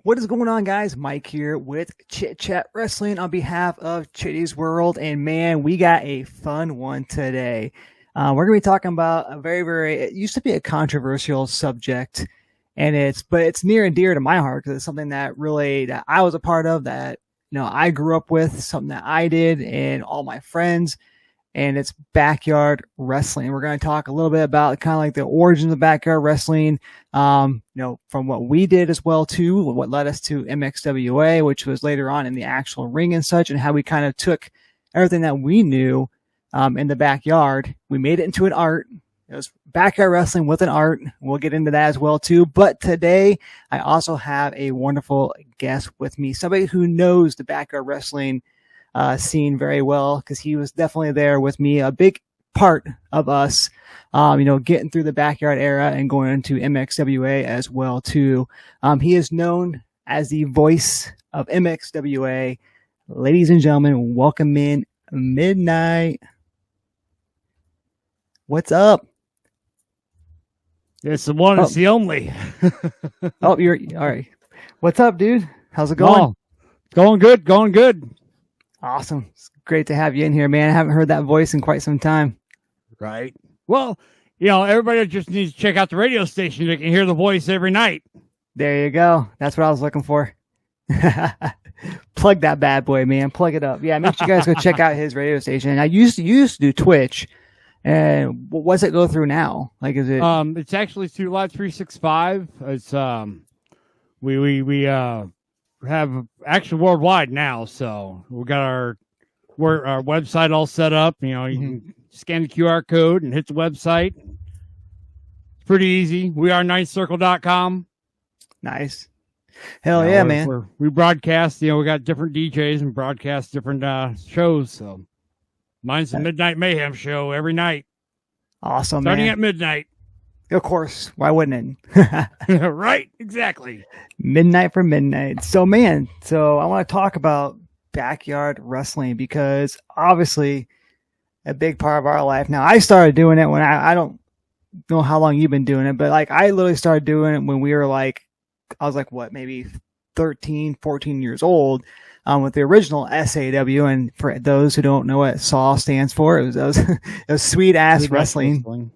What is going on, guys? Mike here with Chit Chat Wrestling on behalf of Chitty's World. And man, we got a fun one today. We're going to be talking about it used to be a controversial subject, and it's near and dear to my heart because it's something that I was a part of, that, I grew up with, something that I did and all my friends, and it's backyard wrestling. We're going to talk a little bit about kind of like the origins of backyard wrestling, from what we did as well too, what led us to MXWA, which was later on in the actual ring and such, and how we kind of took everything that we knew in the backyard. We made it into an art. It was backyard wrestling with an art. We'll get into that as well too. But today I also have a wonderful guest with me, somebody who knows the backyard wrestling scene very well, because he was definitely there with me, a big part of us, getting through the backyard era and going into MXWA as well too. He is known as the voice of MXWA. Ladies and gentlemen, welcome in Midnight. What's up? It's the one, it's the only. You're all right. What's up, dude? How's it going? Going good. Awesome. It's great to have you in here, man. I haven't heard that voice in quite some time. Right. Well, everybody just needs to check out the radio station. They can hear the voice every night. There you go. That's what I was looking for. Plug that bad boy, man. Plug it up. Yeah, make sure you guys go check out his radio station. I used to do Twitch. And what's it go through now? Like, is it? It's actually through Live 365. It's we have actually worldwide now, so we got our website all set up. You can scan the QR code and hit the website. It's pretty easy. We are ninthcircle.com. Nice. Hell yeah, man. We broadcast, we got different DJs and broadcast different shows. So mine's the Midnight Mayhem show every night. Awesome, Starting man. at midnight. Of course. Why wouldn't it? Right, exactly. Midnight for midnight. So, man, I want to talk about backyard wrestling, because obviously a big part of our life. Now, I started doing it when I don't know how long you've been doing it, but like I literally started doing it when we were maybe 13, 14 years old, with the original SAW. And for those who don't know what SAW stands for, it was sweet ass wrestling.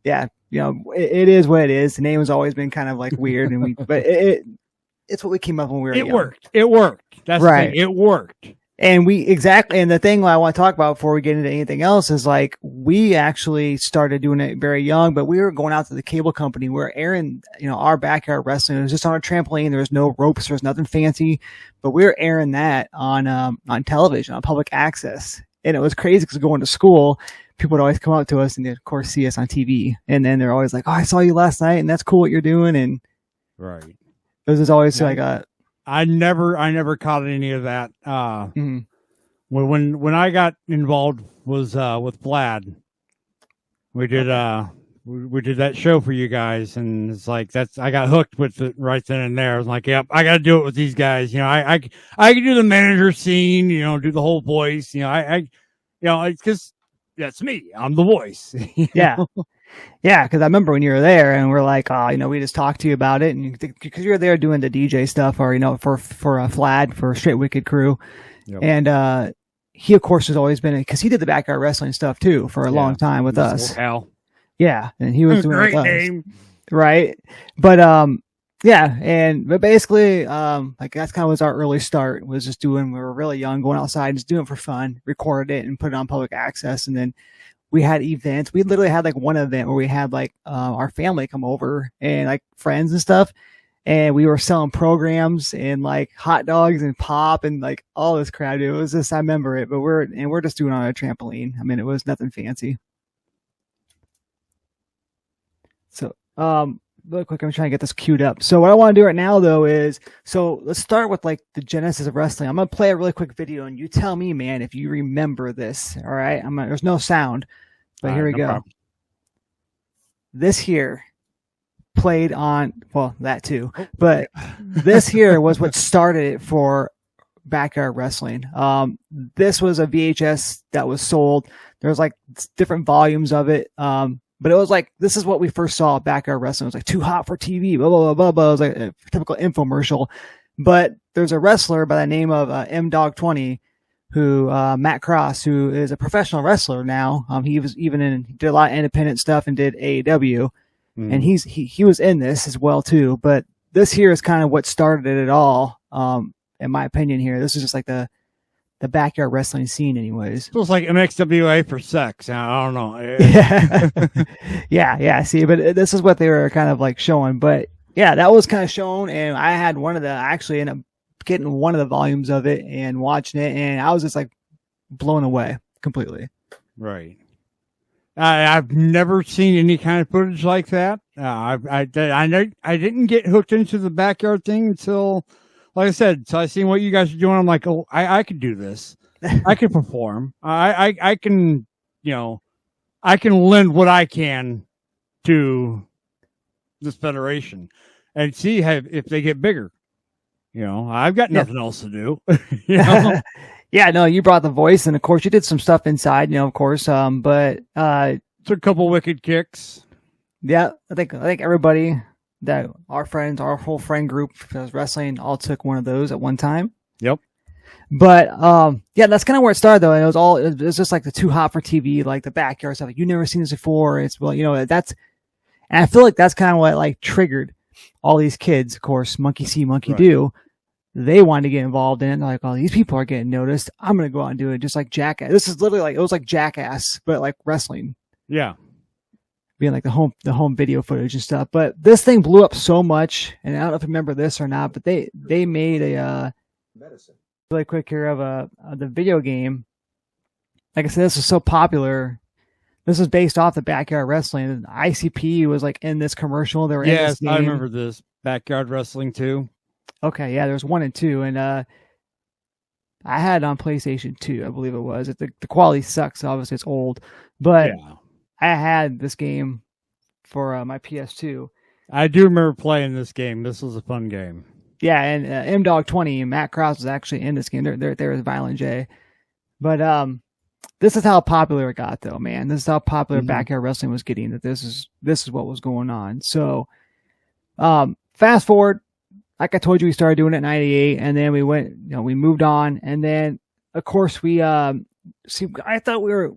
Yeah. It is what it is. The name has always been kind of like weird, but it's what we came up when we were young. It worked. That's right. The thing. It worked. And and the thing I want to talk about before we get into anything else is, like, we actually started doing it very young, but we were going out to the cable company. We were airing, our backyard wrestling. It was just on a trampoline. There was no ropes. There was nothing fancy, but we were airing that on television, on public access. And it was crazy because going to school, people would always come up to us and, of course, see us on TV. And then they're always like, "Oh, I saw you last night, and that's cool what you're doing." And right, it was just always like a. I never caught any of that. When I got involved was with Vlad. We did we did that show for you guys, and it's like I got hooked with it right then and there. I was like, "Yep, I got to do it with these guys." I can do the manager scene, do the whole voice. It's because that's me. I'm the voice. Yeah. Yeah, because I remember when you were there, and we're like, we just talked to you about it, and because you were there doing the DJ stuff, or for Vlad, for Straight Wicked Crew, yep. And he, of course, has always been, because he did the backyard wrestling stuff too for a long time with us. Hell, yeah, and he was doing great with name, us. Right? But but basically, like that's kind of was our early start. Was just we were really young, going outside, just doing it for fun, recorded it, and put it on public access, and then. We had events. We literally had like one event where we had like our family come over and like friends and stuff, and we were selling programs and like hot dogs and pop and like all this crap. It was just, I remember it, but we're just doing it on a trampoline. I mean, it was nothing fancy. So real quick, I'm trying to get this queued up. So what I want to do right now, though, is let's start with like the genesis of wrestling. I'm gonna play a really quick video, and you tell me, man, if you remember this. All right, there's no sound, but here we go. Problem. This here played on, well, that too, but this here was what started it for backyard wrestling. This was a VHS that was sold. There was like different volumes of it. But it was like, this is what we first saw backyard wrestling. It was like too hot for TV, blah, blah, blah, blah, blah. It was like a typical infomercial. But there's a wrestler by the name of M-Dog20 who, Matt Cross, who is a professional wrestler now. He was he did a lot of independent stuff and did AEW. And he was in this as well too. But this here is kind of what started it all. In my opinion here, this is just like the backyard wrestling scene anyways. It was like MXWA for sex. I don't know. Yeah. See, but this is what they were kind of like showing. But yeah, that was kind of shown. And I had actually ended up getting one of the volumes of it and watching it. And I was just like blown away completely. Right. I've never seen any kind of footage like that. I didn't get hooked into the backyard thing until, like I said, so I seen what you guys are doing. I'm like, oh, I could do this. I can perform. I can, I can lend what I can to this federation and see if they get bigger. I've got nothing else to do. Yeah, no, you brought the voice, and of course you did some stuff inside, of course. But took a couple wicked kicks. Yeah, I think everybody that our friends, our whole friend group that was wrestling, all took one of those at one time. Yep. But yeah, that's kind of where it started though. And it was just like the too hot for TV, like the backyard stuff. Like, you've never seen this before. It's that's, and I feel like that's kind of what like triggered all these kids. Of course, monkey see, monkey do. They wanted to get involved in it. They're like, oh, these people are getting noticed. I'm going to go out and do it just like Jackass. This is literally like, it was like Jackass, but like wrestling. Yeah. Being like the home video footage and stuff. But this thing blew up so much, and I don't know if you remember this or not, but they made a really quick here of the video game. Like I said, this was so popular. This was based off the backyard wrestling. And ICP was like in this commercial. They were in this game. I remember this backyard wrestling too. Okay, yeah, there's 1 and 2, and I had it on PlayStation 2, I believe it was. The quality sucks, obviously it's old, but I had this game for my PS2. I do remember playing this game. This was a fun game. Yeah, and M-Dog20, Matt Cross was actually in this game. There was Violent J. But this is how popular it got, though, man. This is how popular backyard wrestling was getting, that this is what was going on. So fast forward, like I told you, we started doing it in 98, and then we went, we moved on. And then, of course, we, I thought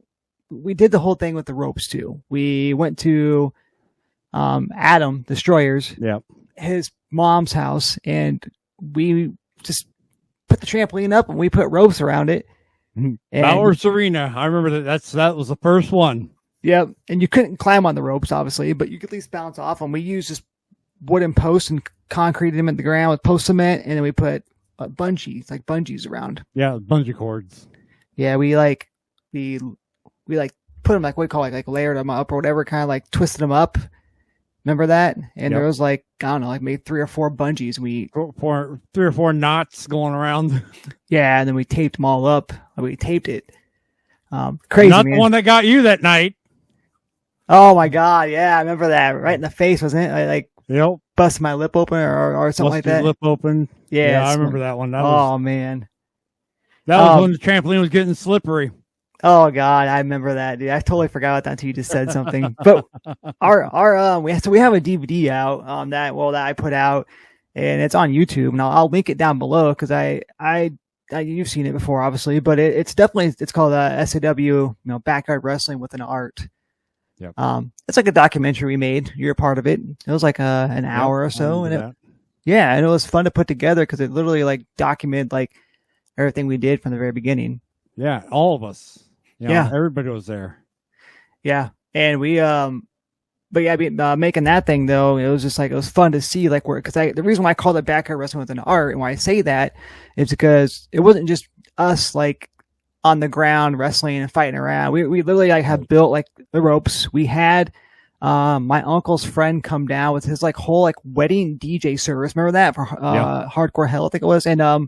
we did the whole thing with the ropes too. We went to, Adam Destroyers, his mom's house, and we just put the trampoline up and we put ropes around it. Bowers Arena. I remember that was the first one. Yep. And you couldn't climb on the ropes, obviously, but you could at least bounce off them. We used just wooden posts and concreted them in the ground with post cement, and then we put bungees around. Yeah, bungee cords. Yeah, we put them like what we call like layered them up or whatever, kind of like twisted them up. Remember that? And there was like, I don't know, like maybe 3 or 4 bungees. We 3 or 4 knots going around. Yeah, and then we taped them all up. We taped it. Crazy. Not man. The one that got you that night. Oh my God! Yeah, I remember that. Right in the face, wasn't it? Like busted my lip open or something like that. Lip open. Yeah, I remember that one. Man, that was when the trampoline was getting slippery. Oh God, I remember that, dude. I totally forgot about that until you just said something. But we have a DVD out that I put out, and it's on YouTube, and I'll link it down below because you've seen it before, obviously, but it's called SAW, Backyard Wrestling with an Art. Yep. It's like a documentary we made. You're a part of it. It was like an hour or so, and and it was fun to put together because it literally like documented like everything we did from the very beginning. Yeah, all of us. Everybody was there. Yeah, and we making that thing though, it was just like it was fun to see like because the reason why I called it backyard wrestling with an art and why I say that is because it wasn't just us like on the ground wrestling and fighting around. We literally like have built like the ropes. We had my uncle's friend come down with his like whole like wedding DJ service. Remember that for Hardcore Hell, I think it was. And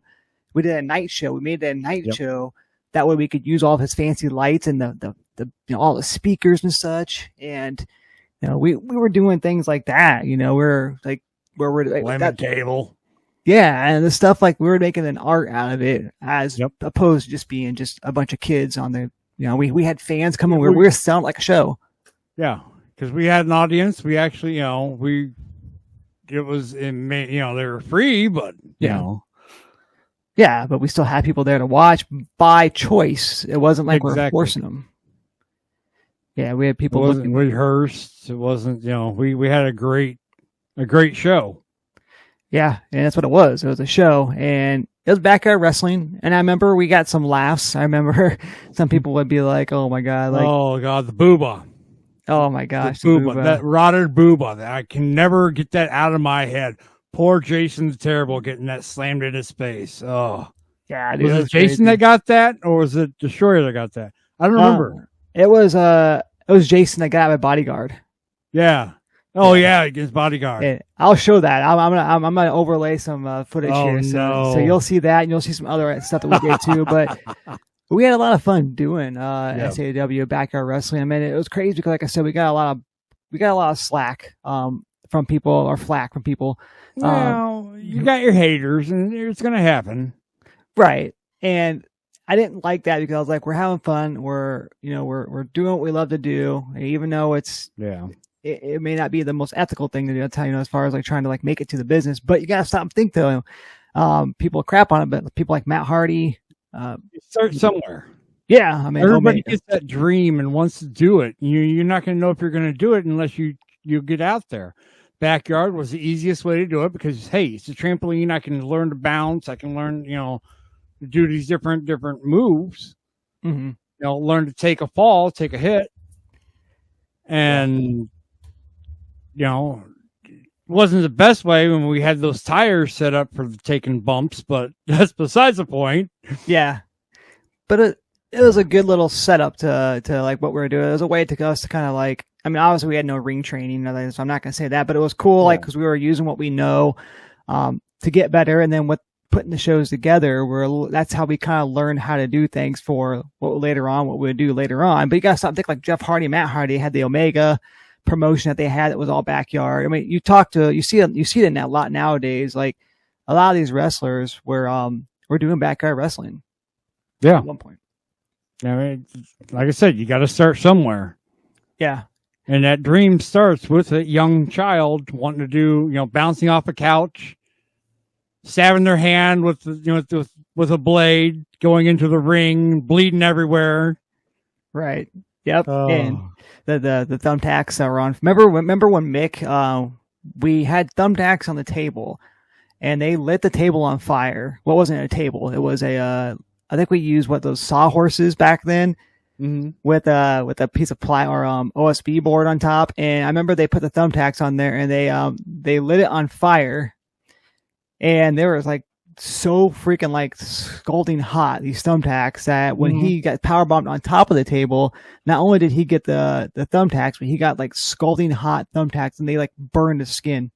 we did a night show. We made it a night show. That way we could use all of his fancy lights and the all the speakers and such. And we were doing things like that. We're like where we're like that table. Yeah, and the stuff like we were making an art out of it as opposed to just being just a bunch of kids on the. We had fans coming. We were selling like a show. Yeah, because we had an audience. We actually, they were free, but yeah, but we still had people there to watch by choice. It wasn't like we're forcing them. Yeah, we had people. It wasn't rehearsed. It wasn't, we had a great show. Yeah, and that's what it was. It was a show, and it was backyard wrestling. And I remember we got some laughs. I remember some people would be like, "Oh my god!" Like, "Oh god, the booba." Oh my gosh, the booba, that rotted booba. I can never get that out of my head. Poor Jason the Terrible getting that slammed in his face. Oh, yeah. Dude, was it Jason that got that, or was it Destroyer that got that? I don't remember. It was Jason that got out of Bodyguard. Yeah. Oh yeah, against Bodyguard. Yeah, I'll show that. I'm gonna overlay some footage here, so you'll see that, and you'll see some other stuff that we did too. But we had a lot of fun doing SAW backyard wrestling. I mean, it was crazy because, like I said, we got a lot of slack from people, or flack from people. Well, you got your haters, and it's gonna happen, right? And I didn't like that because I was like, we're having fun. We're doing what we love to do, even though it's It may not be the most ethical thing to do, as far as like trying to like make it to the business, but you gotta stop and think though. People crap on it, but people like Matt Hardy, start somewhere. Yeah, I mean, everybody gets that dream and wants to do it. You're not going to know if you're going to do it unless you get out there. Backyard was the easiest way to do it because, hey, it's a trampoline. I can learn to bounce. I can learn, to do these different moves. Mm-hmm. Learn to take a fall, take a hit, and it wasn't the best way when we had those tires set up for taking bumps, but that's besides the point. Yeah, but it was a good little setup to like what we were doing. It was a way to us to kind of like, I mean, obviously we had no ring training, so I'm not going to say that, but it was cool, like, because we were using what we know to get better, and then with putting the shows together, that's how we kind of learned how to do things for what we would do later on. But you got to stop and think, like Jeff Hardy, Matt Hardy had the Omega promotion that they had that was all backyard. I mean, you see it in that a lot nowadays. Like a lot of these wrestlers were doing backyard wrestling. Yeah, at one point. I mean, like I said, you got to start somewhere. Yeah, and that dream starts with a young child wanting to do, bouncing off a couch, stabbing their hand with a blade, going into the ring, bleeding everywhere. Right. Yep. And the thumbtacks that were on. Remember when Mick, we had thumbtacks on the table, and they lit the table on fire. What wasn't a table? It was I think we used those sawhorses back then, with a piece of ply or OSB board on top. And I remember they put the thumbtacks on there, and they lit it on fire, and they were like so freaking like scalding hot, these thumbtacks, that when he got power bombed on top of the table, not only did he get the thumbtacks, but he got like scalding hot thumbtacks, and they like burned his skin.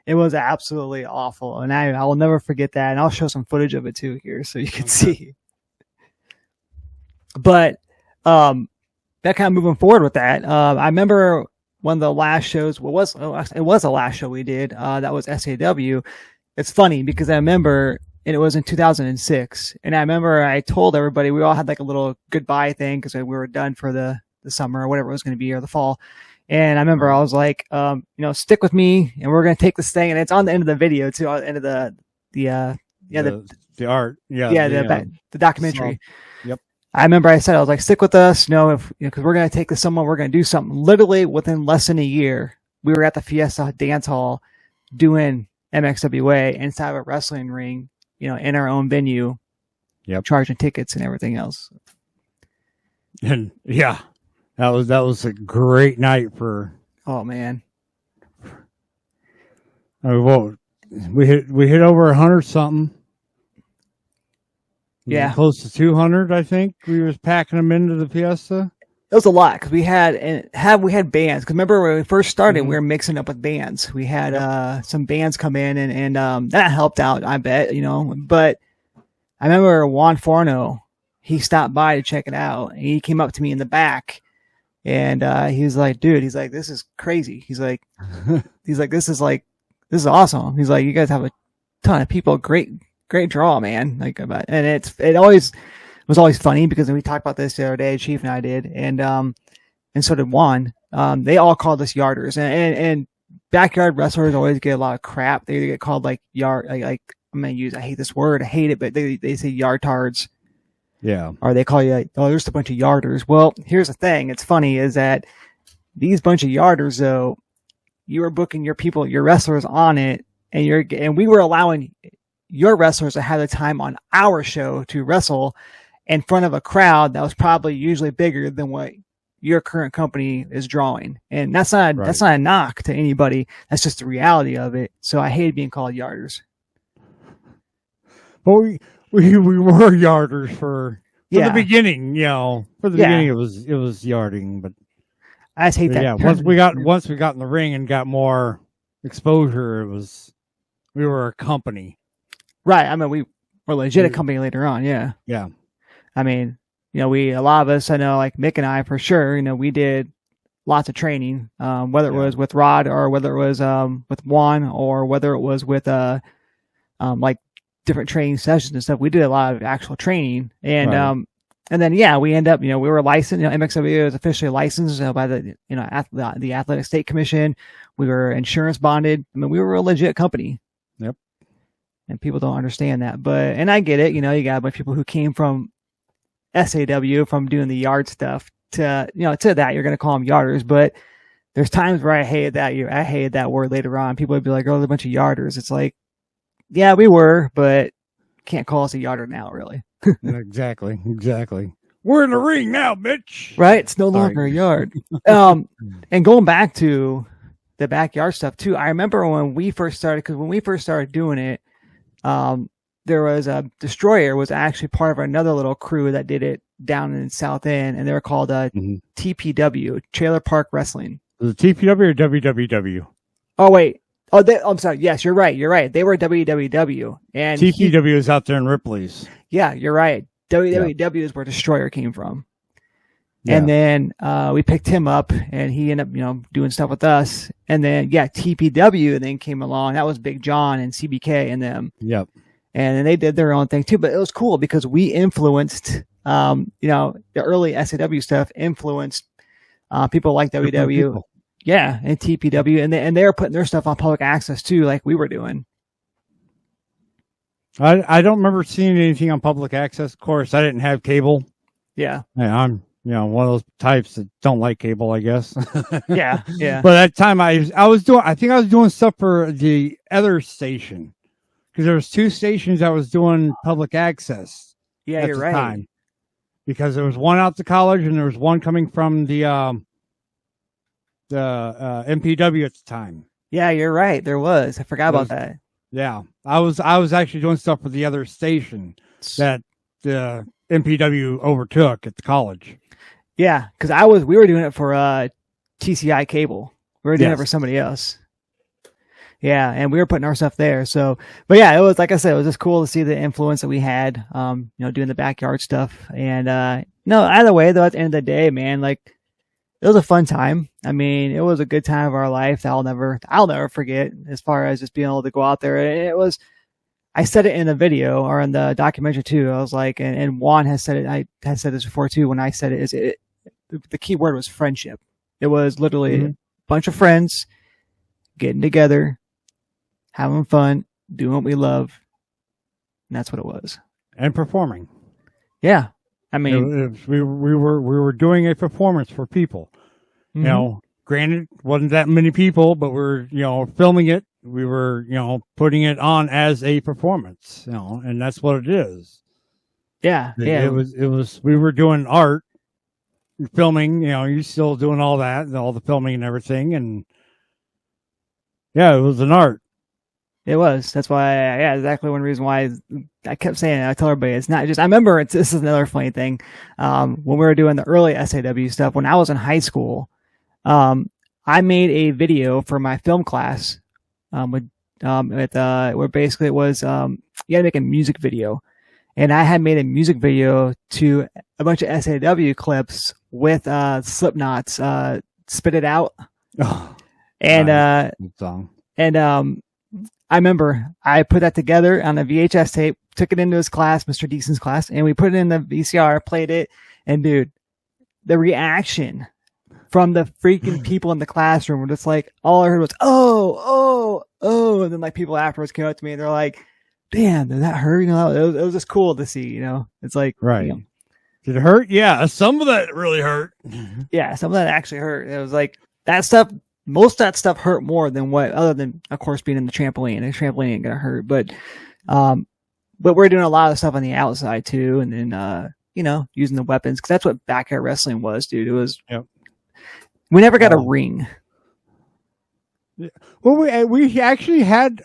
It was absolutely awful, and I will never forget that. And I'll show some footage of it too here so you can see. But that kind of moving forward with that, I remember one of the last shows. It was the last show we did. That was SAW. It's funny because I remember, and it was in 2006, and I remember I told everybody, we all had like a little goodbye thing because we were done for the summer or whatever it was going to be, or the fall. And I remember I was like, stick with me, and we're going to take this thing, and it's on the end of the video too, on the end of the art, the documentary. So, yep. I remember I said, I was like, stick with us, because we're going to take this somewhere, we're going to do something. Literally within less than a year, we were at the Fiesta Dance Hall doing MXWA inside of a wrestling ring, in our own venue, charging tickets and everything else. And that was a great night for. Oh man! We hit over 100 something. Yeah, close to 200. I think we was packing them into the Fiesta. It was a lot because we had bands. Because remember when we first started, we were mixing up with bands. We had some bands come in, and that helped out, I bet, But I remember Juan Forno, he stopped by to check it out, and he came up to me in the back, and he was like, "Dude," he's like, "this is crazy." He's like, "This is awesome." He's like, "You guys have a ton of people. Great draw, man." And it was always funny because we talked about this the other day, Chief and I did, and so did Juan. they all called us yarders, and backyard wrestlers always get a lot of crap. They get called like yard, like I hate this word, I hate it, but they say yardtards. Yeah. Or they call you like, oh, there's a bunch of yarders. Well, here's the thing. It's funny is that these bunch of yarders, though, you were booking your people, your wrestlers on it, and we were allowing your wrestlers to have the time on our show to wrestle in front of a crowd that was probably usually bigger than what your current company is drawing. And that's not a knock to anybody. That's just the reality of it. So I hated being called yarders. But we were yarders for the beginning, For the beginning it was yarding, but I just hate that. Yeah, once we got in the ring and got more exposure, we were a company. Right. I mean, we were legit a company later on. Yeah. Yeah. I mean, a lot of us, I know, like Mick and I for sure, we did lots of training, whether it was with Rod or whether it was with Juan or whether it was with like different training sessions and stuff. We did a lot of actual training, and then we end up, we were licensed. MXWA was officially licensed by the the Athletic State Commission. We were insurance bonded. I mean, we were a legit company. Yep. And people don't understand that, and I get it. You got a bunch of people who came from SAW, from doing the yard stuff to that you're going to call them yarders, but there's times where I hated that word later on. People would be like, oh, they're a bunch of yarders. It's like, yeah, we were, but can't call us a yarder now, really. Exactly. We're in the ring now, bitch. Right? It's no longer a yard. And going back to the backyard stuff too, I remember when we first started doing it, there was a Destroyer was actually part of another little crew that did it down in South End, and they were called TPW, Trailer Park Wrestling. Was it TPW or WWW? Oh, wait. Oh, I'm sorry. Yes, you're right. They were WWW. And TPW is out there in Ripley's. Yeah, you're right. WWW is where Destroyer came from. Yeah. And then we picked him up, and he ended up, doing stuff with us. And then, TPW then came along. That was Big John and CBK and them. Yep. And then they did their own thing too. But it was cool because we influenced, the early SAW stuff influenced people like WW. Yeah, and TPW, and they were putting their stuff on public access too, like we were doing. I don't remember seeing anything on public access. Of course, I didn't have cable. Yeah. I'm one of those types that don't like cable, I guess. Yeah. But at the time I was doing stuff for the other station because there was two stations that was doing public access. Yeah, you're right. Time. Because there was one out to college and there was one coming from the MPW at the time. Yeah, you're right. There was. I forgot about that. Yeah, I was actually doing stuff for the other station that the MPW overtook at the college. Yeah, because we were doing it for TCI Cable. We were doing it for somebody else. Yeah, and we were putting our stuff there. So, but yeah, it was, like I said, it was just cool to see the influence that we had, doing the backyard stuff. And either way, though, at the end of the day, man, like, it was a fun time. I mean, it was a good time of our life that I'll never forget, as far as just being able to go out there. And I said it in the video or in the documentary too. I was like, and Juan has said it. I had said this before too. When I said it, the key word was friendship. It was literally a bunch of friends getting together, having fun, doing what we love. And that's what it was. And performing. Yeah. I mean, we were doing a performance for people. Mm-hmm. Granted, wasn't that many people, but we're filming it. We were putting it on as a performance. And that's what it is. Yeah, yeah. It was. We were doing art, filming. You're still doing all that, all the filming and everything, and yeah, it was an art. It was. That's why, exactly one reason why I kept saying it. I tell everybody it's not just, I remember this is another funny thing. When we were doing the early SAW stuff, when I was in high school, I made a video for my film class, where basically it was, you had to make a music video. And I had made a music video to a bunch of SAW clips with, Slipknot's, Spit It Out. Oh, and, good song. And, I remember I put that together on a VHS tape, took it into his class, Mr. Deason's class, and we put it in the VCR, played it, and dude, the reaction from the freaking people in the classroom. Were just like, all I heard was, oh. And then like people afterwards came up to me and they're like, damn, did that hurt? You know, it was just cool to see, you know, it's like, right. You know, did it hurt? Yeah. Some of that really hurt. Yeah. Some of that actually hurt. It was like that stuff. Most of that stuff hurt more than other than of course being in the trampoline. The trampoline ain't going to hurt, but we're doing a lot of stuff on the outside too. And then, you know, using the weapons. Cause that's what backyard wrestling was, dude. It was, we never got a ring. Well, we actually had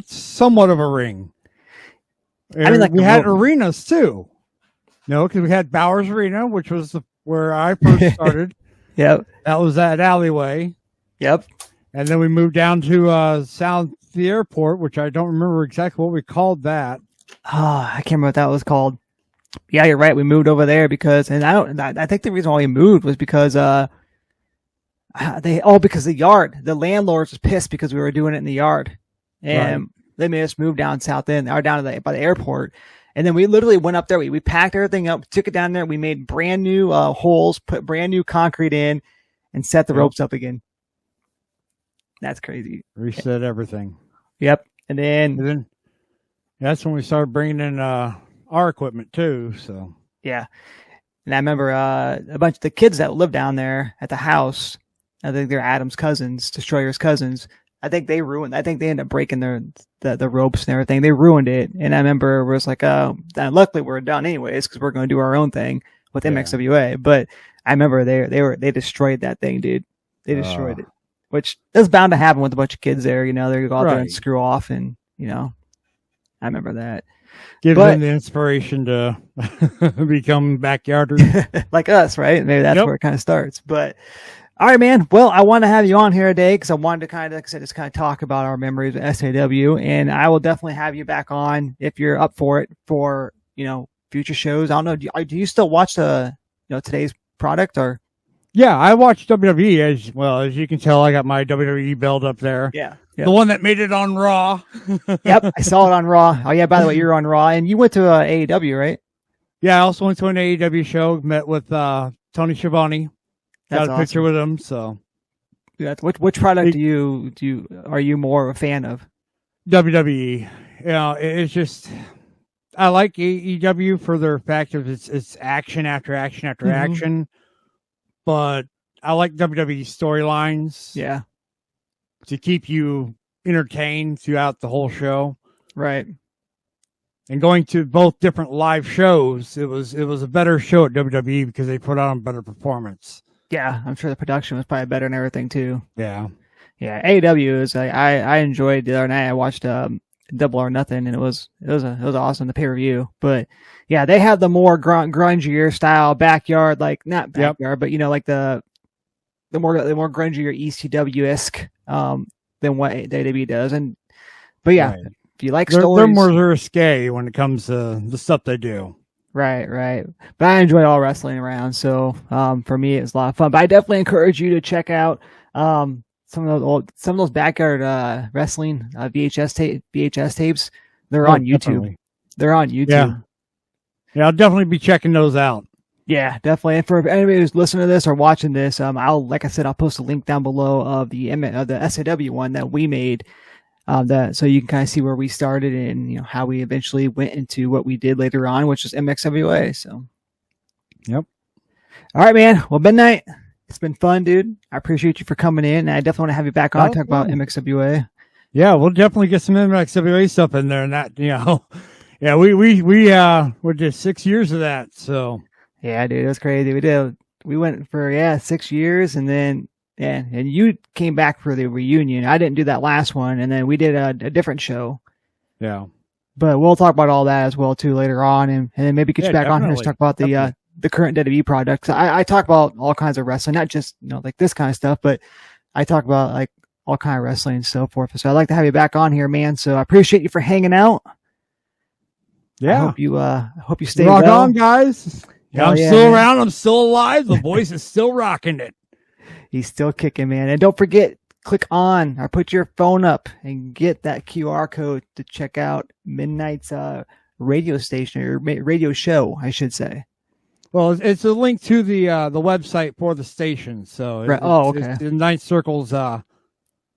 somewhat of a ring. I mean, like we had arenas too. No, because we had Bowers Arena, which was where I first started. Yep, that was that alleyway. Yep, and then we moved down to South the Airport, which I don't remember exactly what we called that. I can't remember what that was called. Yeah, you're right. We moved over there because, and I think the reason why we moved was because because the landlords was pissed because we were doing it in the yard, and they made us move down south end or down to by the airport. And then we literally went up there. We packed everything up, took it down there. We made brand new holes, put brand new concrete in, and set the ropes up again. That's crazy. Reset everything. Yep. And then that's when we started bringing in our equipment too. So yeah. And I remember a bunch of the kids that lived down there at the house. I think they're Adam's cousins, Destroyer's cousins. I think they ended up breaking the ropes and everything. They ruined it. And I remember it was like, luckily we're done anyways because we're going to do our own thing with MXWA. But I remember they destroyed that thing, dude. They destroyed it, which is bound to happen with a bunch of kids there. You know, they go out there and screw off, and you know, I remember that. Gives them the inspiration to become backyarders like us, right? Maybe that's where it kind of starts. But all right, man. Well, I want to have you on here today because I wanted to kind of, like I said, just kind of talk about our memories of SAW, and I will definitely have you back on if you're up for it for, you know, future shows. I don't know. Do you still watch today's product or? Yeah, I watch WWE as well. As you can tell, I got my WWE belt up there. Yeah. Yep. The one that made it on Raw. Yep, I saw it on Raw. Oh yeah, by the way, you're on Raw, and you went to AEW, right? Yeah, I also went to an AEW show. Met with Tony Schiavone. Got a picture with him. So, yeah. Which product are you more of a fan of? WWE. You know, it's just I like AEW for their fact of it's action after action after action, but I like WWE storylines. Yeah. To keep you entertained throughout the whole show. Right. And going to both different live shows, it was a better show at WWE because they put on a better performance. Yeah, I'm sure the production was probably better and everything too. Yeah. Yeah, AEW is I enjoyed the other night. I watched Double or Nothing, and it was awesome, the pay-per-view. But yeah, they have the more grungier style backyard, like not backyard, but you know, like the more grungier ECW-esque than what WWE does. But yeah, if you like stories, they're more risque when it comes to the stuff they do. Right. But I enjoy all wrestling around, so for me it's a lot of fun. But I definitely encourage you to check out some of those backyard wrestling VHS tapes. They're on YouTube. Definitely. They're on YouTube. Yeah, I'll definitely be checking those out. Yeah, definitely. And for anybody who's listening to this or watching this, I'll post a link down below of the SAW one that we made. So you can kind of see where we started and, you know, how we eventually went into what we did later on, which is MXWA. So, yep. All right, man. Well, Midnight, it's been fun, dude. I appreciate you for coming in, and I definitely want to have you back on to talk about MXWA. Yeah, we'll definitely get some MXWA stuff in there, and that, you know, yeah, we did 6 years of that, so. Yeah, dude, it was crazy. We went for 6 years, and then. Yeah, and you came back for the reunion. I didn't do that last one, and then we did a different show. Yeah. But we'll talk about all that as well, too, later on, and then maybe get you back on here to talk about the current WWE products. I talk about all kinds of wrestling, not just, you know, like this kind of stuff, but I talk about, like, all kind of wrestling and so forth. So I'd like to have you back on here, man. So I appreciate you for hanging out. Yeah. I hope you stay Rock well. on, guys. Yeah, I'm still around. I'm still alive. The voice is still rocking it. He's still kicking, man. And don't forget, click on or put your phone up and get that QR code to check out Midnight's radio station or radio show, I should say. Well, it's a link to the website for the station. So Right. Oh, okay. It's the Ninth Circle's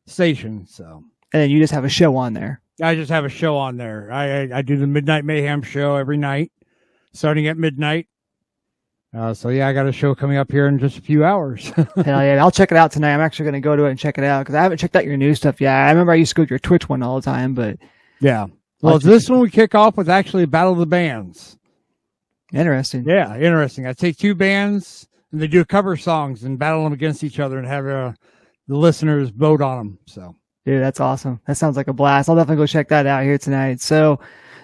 station. So And then you just have a show on there. I just have a show on there. I do the Midnight Mayhem show every night, starting at midnight. So yeah, I got a show coming up here in just a few hours. Hell yeah, I'll check it out tonight. I'm actually going to go to it and check it out because I haven't checked out your new stuff yet. I remember I used to go to your Twitch one all the time, but yeah. Well, this one we kick off with actually a battle of the bands. Interesting. Yeah, interesting. I take two bands and they do cover songs and battle them against each other and have the listeners vote on them. So, dude, that's awesome. That sounds like a blast. I'll definitely go check that out here tonight. So,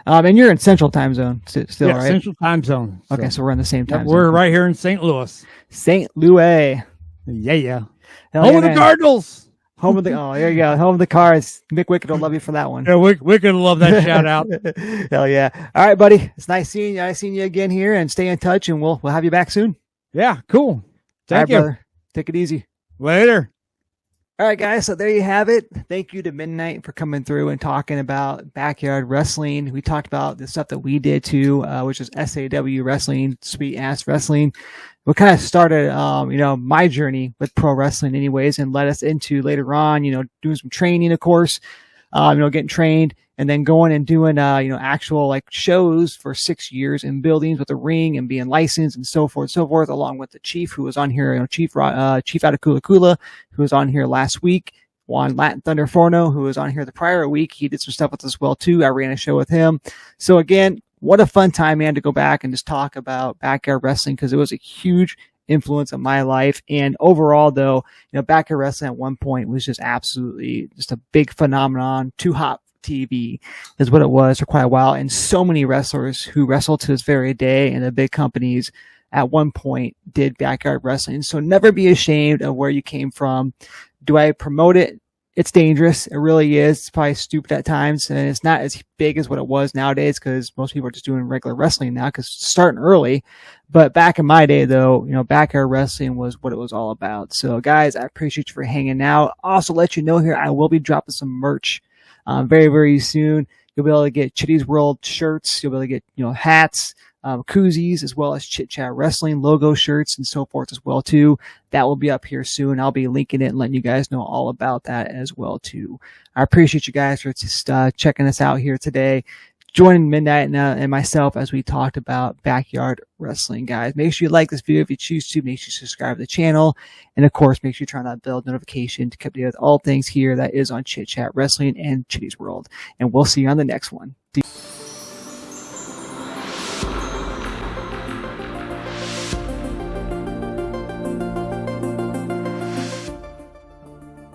and you're in Central Time Zone still, right? Central Time Zone. Okay, so we're in the same time zone. We're right here in St. Louis. St. Louis. Yeah. Hell Home yeah, of the man. Cardinals. Home of the there you go. Home of the Cards. Mick Wicked will love you for that one. Yeah, Wicked will love that shout out. Hell yeah. All right, buddy. It's nice seeing you. Nice seeing you again here, and stay in touch, and we'll have you back soon. Yeah, cool. Thank you. Brother. Take it easy. Later. All right, guys. So there you have it. Thank you to Midnight for coming through and talking about backyard wrestling. We talked about the stuff that we did too, which is SAW wrestling, sweet ass wrestling. What kind of started, my journey with pro wrestling anyways, and led us into later on, doing some training, of course, getting trained and then going and doing, actual like shows for 6 years in buildings with a ring and being licensed and so forth, along with the chief who was on here, Chief out of Kula Kula, who was on here last week. Juan Latin Thunder Forno, who was on here the prior week. He did some stuff with us as well too. I ran a show with him. So again, what a fun time, man, to go back and just talk about backyard wrestling because it was a huge influence on my life. And overall, though, backyard wrestling at one point was just absolutely just a big phenomenon. Too hot TV is what it was for quite a while. And so many wrestlers who wrestle to this very day and the big companies at one point did backyard wrestling. So never be ashamed of where you came from. Do I promote it? It's dangerous. It really is. It's probably stupid at times, and it's not as big as what it was nowadays because most people are just doing regular wrestling now because it's starting early. But back in my day, though, backyard wrestling was what it was all about. So, guys, I appreciate you for hanging out. Also, let you know here, I will be dropping some merch very, very soon. You'll be able to get Chitty's World shirts. You'll be able to get, hats, koozies, as well as Chit Chat Wrestling logo shirts and so forth as well too. That will be up here soon. I'll be linking it and letting you guys know all about that as well too. I appreciate you guys for just checking us out here today, joining Midnight and myself as we talked about backyard wrestling, guys. Make sure you like this video if you choose to. Make sure you subscribe to the channel, and of course, make sure you turn on that bell notification to keep up to date with all things here that is on Chit Chat Wrestling and Chitty's World. And we'll see you on the next one.